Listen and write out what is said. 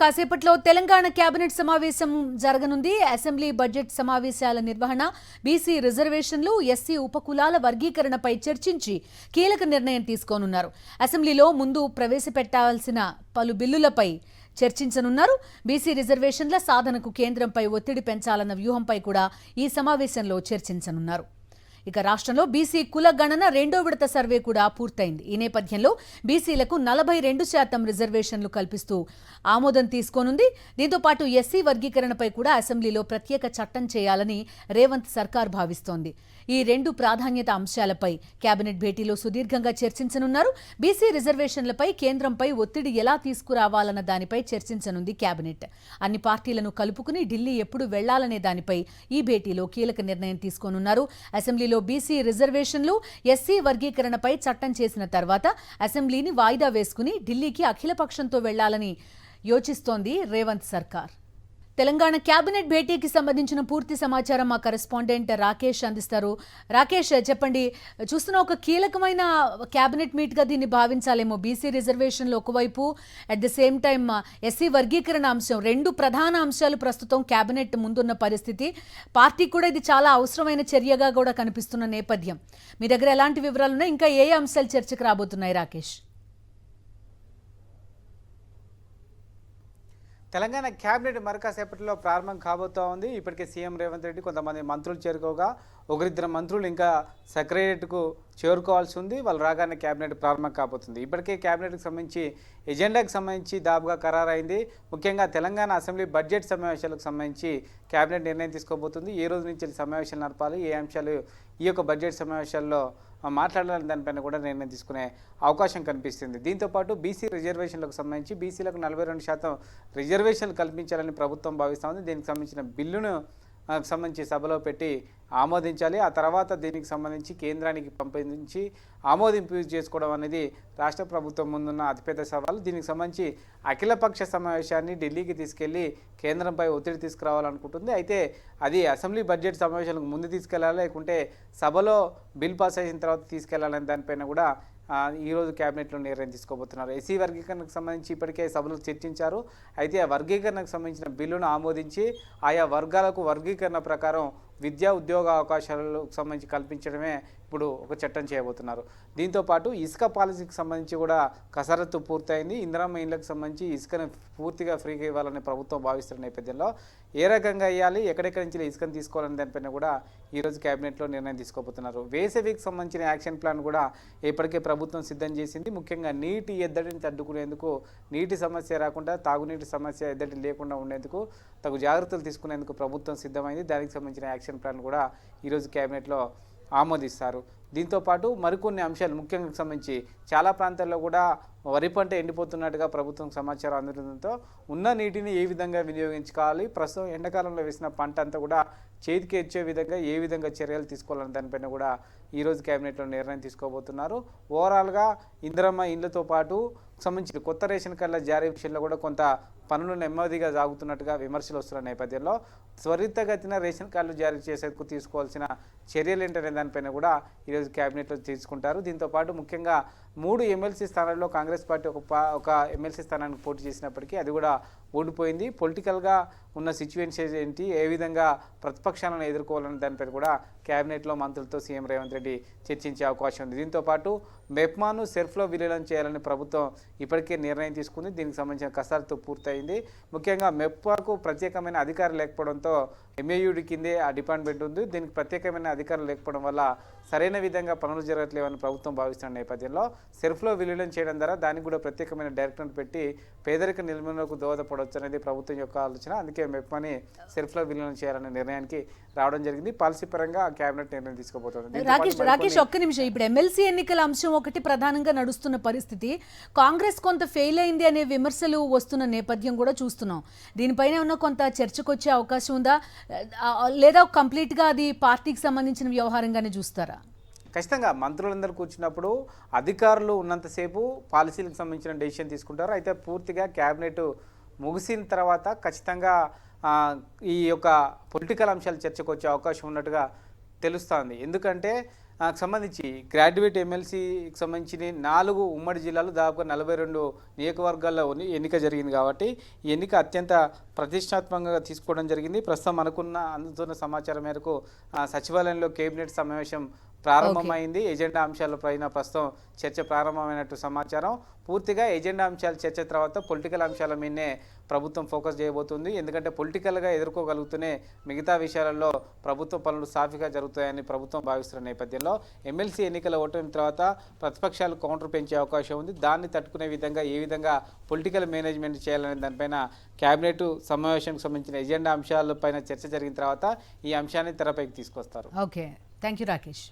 కాసేపట్లో తెలంగాణ కేబినెట్ సమావేశం జరగనుంది. అసెంబ్లీ బడ్జెట్ సమావేశాల నిర్వహణ, బీసీ రిజర్వేషన్లు, ఎస్సీ ఉపకులాల వర్గీకరణపై చర్చించి కీలక నిర్ణయం తీసుకోనున్నారు. అసెంబ్లీలో ముందు ప్రవేశపెట్టాల్సిన పలు బిల్లులపై చర్చించనున్నారు. బీసీ రిజర్వేషన్ల సాధనకు కేంద్రంపై ఒత్తిడి పెంచాలన్న వ్యూహంపై కూడా ఈ సమావేశంలో చర్చించనున్నారు. ఇక రాష్ట్రంలో బీసీ కుల గణన రెండో విడత సర్వే కూడా పూర్తయింది. ఈ నేపథ్యంలో బీసీలకు 42% రిజర్వేషన్లు కల్పిస్తూ ఆమోదం తీసుకోనుంది. దీంతో పాటు ఎస్సీ వర్గీకరణపై కూడా అసెంబ్లీలో ప్రత్యేక చట్టం చేయాలని రేవంత్ సర్కార్ భావిస్తోంది. ఈ రెండు ప్రాధాన్యత అంశాలపై కేబినెట్ భేటీలో సుదీర్ఘంగా చర్చించనున్నారు. బీసీ రిజర్వేషన్లపై కేంద్రంపై ఒత్తిడి ఎలా తీసుకురావాలన్న దానిపై చర్చించనుంది కేబినెట్. అన్ని పార్టీలను కలుపుకుని ఢిల్లీ ఎప్పుడు వెళ్లాలనే దానిపై ఈ భేటీలో కీలక నిర్ణయం తీసుకోనున్నారు. అసెంబ్లీలో బీసీ రిజర్వేషన్లు, ఎస్సీ వర్గీకరణపై చట్టం చేసిన తర్వాత అసెంబ్లీని వాయిదా వేసుకుని ఢిల్లీకి అఖిలపక్షంతో వెళ్లాలని యోచిస్తోంది రేవంత్ సర్కార్. తెలంగాణ కేబినెట్ భేటీకి సంబంధించిన పూర్తి సమాచారం మా కరెస్పాండెంట్ రాకేష్ అందిస్తారు. రాకేష్, చెప్పండి, చూస్తున్న ఒక కీలకమైన కేబినెట్ మీట్గా దీన్ని భావించాలేమో. బీసీ రిజర్వేషన్లు ఒకవైపు, at the same time SC వర్గీకరణ అంశం, రెండు ప్రధాన అంశాలు ప్రస్తుతం కేబినెట్ ముందున్న పరిస్థితి. పార్టీ కూడా ఇది చాలా అవసరమైన చర్యగా కూడా కనిపిస్తున్న నేపథ్యం. మీ దగ్గర ఎలాంటి వివరాలు ఉన్నాయి? ఇంకా ఏ అంశాలు చర్చకు రాబోతున్నాయి రాకేష్? తెలంగాణ క్యాబినెట్ మరికాసేపట్లో ప్రారంభం కాబోతూ ఉంది. ఇప్పటికే సీఎం రేవంత్ రెడ్డి కొంతమంది మంత్రులు చేరుకోగా ఒకరిద్దరు మంత్రులు ఇంకా సెక్రటరియట్కు చేరుకోవాల్సి ఉంది. వాళ్ళు రాగానే క్యాబినెట్ ప్రారంభం కాబోతుంది. ఇప్పటికే క్యాబినెట్కి సంబంధించి ఎజెండాకి సంబంధించి దాదాపుగా ఖరారైంది. ముఖ్యంగా తెలంగాణ అసెంబ్లీ బడ్జెట్ సమావేశాలకు సంబంధించి క్యాబినెట్ నిర్ణయం తీసుకోబోతుంది. ఏ రోజు నుంచి సమావేశాలు నడపాలి, ఏ అంశాలు ఈ యొక్క బడ్జెట్ సమావేశాల్లో మాట్లాడాలని దానిపైన కూడా నిర్ణయం తీసుకునే అవకాశం కనిపిస్తుంది. దీంతోపాటు బీసీ రిజర్వేషన్లకు సంబంధించి బీసీలకు 42% రిజర్వేషన్లు కల్పించాలని ప్రభుత్వం భావిస్తూ ఉంది. దీనికి సంబంధించిన బిల్లును సంబంధించి సభలో పెట్టి ఆమోదించాలి. ఆ తర్వాత దీనికి సంబంధించి కేంద్రానికి పంపించి ఆమోదింపు చేసుకోవడం అనేది రాష్ట్ర ప్రభుత్వం ముందున్న అతిపెద్ద సవాలు. దీనికి సంబంధించి అఖిలపక్ష సమావేశాన్ని ఢిల్లీకి తీసుకెళ్లి కేంద్రంపై ఒత్తిడి తీసుకురావాలనుకుంటుంది. అయితే అది అసెంబ్లీ బడ్జెట్ సమావేశాలకు ముందు తీసుకెళ్లాలి, లేకుంటే సభలో బిల్ పాస్ అయిన తర్వాత తీసుకెళ్లాలని దానిపైన కూడా ఈరోజు క్యాబినెట్లో నిర్ణయం తీసుకోబోతున్నారు. ఎస్సీ వర్గీకరణకు సంబంధించి ఇప్పటికే సభలో చర్చించారు. అయితే ఆ వర్గీకరణకు సంబంధించిన బిల్లును ఆమోదించి ఆయా వర్గాలకు వర్గీకరణ ప్రకారం విద్యా ఉద్యోగ అవకాశాలకు సంబంధించి కల్పించడమే ఇప్పుడు ఒక చట్టం చేయబోతున్నారు. దీంతోపాటు ఇసుక పాలసీకి సంబంధించి కూడా కసరత్తు పూర్తయింది. ఇందిరమ్మ ఇళ్లకు సంబంధించి ఇసుకను పూర్తిగా ఫ్రీగా ఇవ్వాలని ప్రభుత్వం భావిస్తున్న నేపథ్యంలో ఏ రకంగా ఇవ్వాలి, ఎక్కడెక్కడి నుంచి ఇసుకను తీసుకోవాలని దానిపైన కూడా ఈరోజు క్యాబినెట్లో నిర్ణయం తీసుకోబోతున్నారు. వేసవికి సంబంధించిన యాక్షన్ ప్లాన్ కూడా ఇప్పటికే ప్రభుత్వం సిద్ధం చేసింది. ముఖ్యంగా నీటి ఎద్దడిని తట్టుకునేందుకు, నీటి సమస్య రాకుండా తాగునీటి సమస్య ఎద్దడి లేకుండా ఉండేందుకు తగు జాగ్రత్తలు తీసుకునేందుకు ప్రభుత్వం సిద్ధమైంది. దానికి సంబంధించిన యాక్షన్ ప్లాన్ కూడా ఈరోజు క్యాబినెట్లో ఆమోదిస్తారు. దీంతోపాటు మరికొన్ని అంశాలు ముఖ్యంగా సంబంధించి చాలా ప్రాంతాల్లో కూడా వరి పంట ఎండిపోతున్నట్టుగా ప్రభుత్వం సమాచారం అందడంతో ఉన్న నీటిని ఏ విధంగా వినియోగించుకోవాలి, ప్రస్తుతం ఎండాకాలంలో వేసిన పంట అంతా కూడా చేతికి వచ్చే విధంగా ఏ విధంగా చర్యలు తీసుకోవాలని దానిపైన కూడా ఈరోజు కేబినెట్లో నిర్ణయం తీసుకోబోతున్నారు. ఓవరాల్గా ఇందిరమ్మ ఇళ్లతో పాటు సంబంధించిన కొత్త రేషన్ కార్డుల జారీ విషయంలో కూడా కొంత పనులు నెమ్మదిగా సాగుతున్నట్టుగా విమర్శలు వస్తున్న నేపథ్యంలో త్వరితగతిన రేషన్ కార్డులు జారీ చేసేందుకు తీసుకోవాల్సిన చర్యలు ఏంటనే దానిపైన కూడా ఈరోజు క్యాబినెట్లో తీసుకుంటారు. దీంతోపాటు ముఖ్యంగా 3 ఎమ్మెల్సీ స్థానాల్లో కాంగ్రెస్ పార్టీ ఒక ఎమ్మెల్సీ స్థానానికి పోటీ చేసినప్పటికీ అది కూడా ఓడిపోయింది. పొలిటికల్గా ఉన్న సిచ్యువేషన్స్ ఏంటి, ఏ విధంగా ప్రతిపక్షాలను ఎదుర్కోవాలనే దానిపై కూడా క్యాబినెట్లో మంత్రులతో సీఎం రేవంత్ రెడ్డి చర్చించే అవకాశం ఉంది. దీంతోపాటు మెప్మాను సెర్ఫ్లో విలీనం చేయాలని ప్రభుత్వం ఇప్పటికే నిర్ణయం తీసుకుంది. దీనికి సంబంధించిన కసరత్తు పూర్తయింది. ముఖ్యంగా మెప్మాకు ప్రత్యేకమైన అధికారం లేకపోవడంతో ఎంఏయుడి కిందే ఆ డిపార్ట్మెంట్ ఉంది. దీనికి ప్రత్యేకమైన అధికారం లేకపోవడం వల్ల సరైన విధంగా పనులు జరగట్లేవని ప్రభుత్వం భావిస్తున్న నేపథ్యంలో సెర్ఫ్లో విలీనం చేయడం ద్వారా దానికి కూడా ప్రత్యేకమైన డైరెక్టర్ పెట్టి పేదరిక నిర్మూలనకు దోహదపడవచ్చు అనేది ప్రభుత్వం యొక్క ఆలోచన. అందుకే మెప్మాని సెర్ఫ్లో విలీనం చేయాలనే నిర్ణయానికి రావడం జరిగింది. పాలసీ పరంగా కేబినెట్ నిర్ణయం తీసుకోబోతోంది. రాకేష్, ఒక్క నిమిషం. ఇప్పుడు ఎమ్మెల్సీ ఎన్నికల అంశం ఒకటి ప్రధానంగా నడుస్తున్న పరిస్థితి, కాంగ్రెస్ కొంత ఫెయిల్ అయింది అనే విమర్శలు వస్తున్న నేపథ్యం కూడా చూస్తున్నాం. దీనిపైన ఉన్న కొంత చర్చకు వచ్చే అవకాశం ఉందా, లేదా కంప్లీట్గా అది పార్టీకి సంబంధించిన వ్యవహారంగానే చూస్తారా? ఖచ్చితంగా మంత్రులందరూ కూర్చున్నప్పుడు అధికారులు ఉన్నంతసేపు పాలసీలకు సంబంధించిన డెసిషన్ తీసుకుంటారు. అయితే పూర్తిగా క్యాబినెట్ ముగిసిన తర్వాత ఖచ్చితంగా ఈ యొక్క పొలిటికల్ అంశాలు చర్చకు వచ్చే అవకాశం ఉన్నట్టుగా తెలుస్తోంది. ఎందుకంటే సంబంధించి గ్రాడ్యుయేట్ ఎమ్మెల్సీకి సంబంధించి 4 ఉమ్మడి జిల్లాలు దాదాపుగా 42 నియోజకవర్గాల్లో ఎన్నిక జరిగింది కాబట్టి ఈ ఎన్నిక అత్యంత ప్రతిష్టాత్మకంగా తీసుకోవడం జరిగింది. ప్రస్తుతం అందుతున్న సమాచారం మేరకు సచివాలయంలో కేబినెట్ సమావేశం ప్రారంభమైంది. ఎజెండా అంశాలపైన ప్రస్తుతం చర్చ ప్రారంభమైనట్టు సమాచారం. పూర్తిగా ఎజెండా అంశాల చర్చ తర్వాత పొలిటికల్ అంశాల మీదనే ప్రభుత్వం ఫోకస్ చేయబోతుంది. ఎందుకంటే పొలిటికల్గా ఎదుర్కోగలుగుతూనే మిగతా విషయాలలో ప్రభుత్వ పనులు సాఫీగా జరుగుతాయని ప్రభుత్వం భావిస్తున్న నేపథ్యంలో ఎమ్మెల్సీ ఎన్నికల ఓటమి తర్వాత ప్రతిపక్షాలు కౌంటర్ పెంచే అవకాశం ఉంది. దాన్ని తట్టుకునే విధంగా ఏ విధంగా పొలిటికల్ మేనేజ్మెంట్ చేయాలనే దానిపైన కేబినెట్ సమావేశానికి సంబంధించిన ఎజెండా అంశాలపైన చర్చ జరిగిన తర్వాత ఈ అంశాన్ని తెరపైకి తీసుకొస్తారు. Okay, thank you Rakesh.